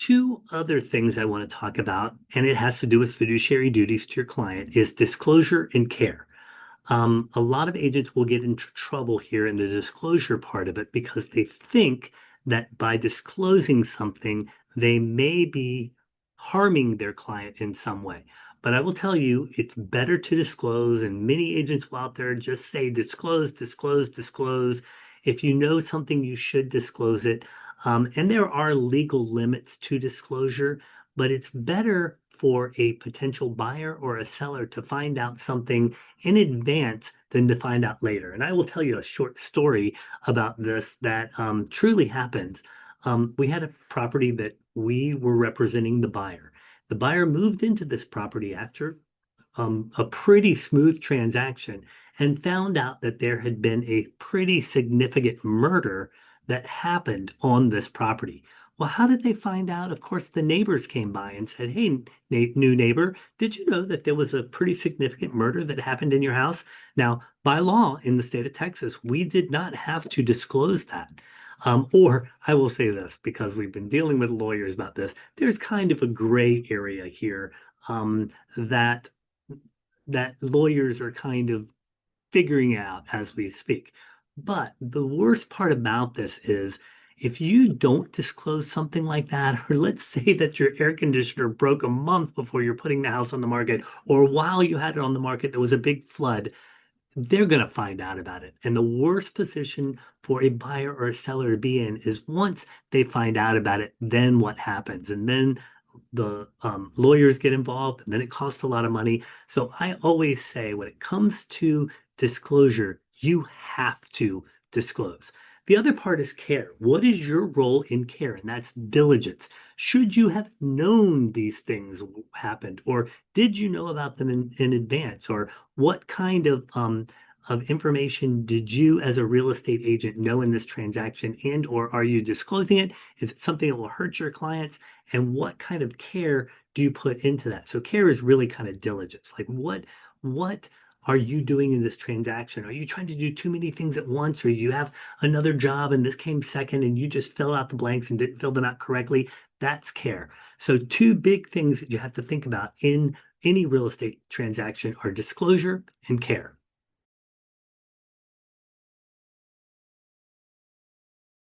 Two other things I want to talk about, and it has to do with fiduciary duties to your client, is disclosure and care. A lot of agents will get into trouble here in the disclosure part of it because they think that by disclosing something, they may be harming their client in some way. But I will tell you, it's better to disclose, and many agents will out there just say disclose, disclose, disclose. If you know something, you should disclose it. And there are legal limits to disclosure, but it's better for a potential buyer or a seller to find out something in advance than to find out later. And I will tell you a short story about this that truly happened. We had a property that we were representing the buyer. The buyer moved into this property after a pretty smooth transaction and found out that there had been a pretty significant murder that happened on this property. Well, how did they find out? Of course, the neighbors came by and said, "Hey, new neighbor, did you know that there was a pretty significant murder that happened in your house?" Now, by law in the state of Texas, we did not have to disclose that. Or I will say this because we've been dealing with lawyers about this. There's kind of a gray area here that lawyers are kind of figuring out as we speak. But the worst part about this is if you don't disclose something like that, or let's say that your air conditioner broke a month before you're putting the house on the market, or while you had it on the market, there was a big flood, they're going to find out about it. And the worst position for a buyer or a seller to be in is once they find out about it, then what happens? And then the lawyers get involved, and then it costs a lot of money. So I always say when it comes to disclosure, you have to disclose. The other part is care. What is your role in care? And that's diligence. Should you have known these things happened, or did you know about them in advance, or what kind of information did you as a real estate agent know in this transaction, and or are you disclosing it? Is it something that will hurt your clients? And what kind of care do you put into that? So care is really kind of diligence. Like what are you doing in this transaction? Are you trying to do too many things at once, or you have another job and this came second and you just fill out the blanks and didn't fill them out correctly? That's care. So two big things that you have to think about in any real estate transaction are disclosure and care.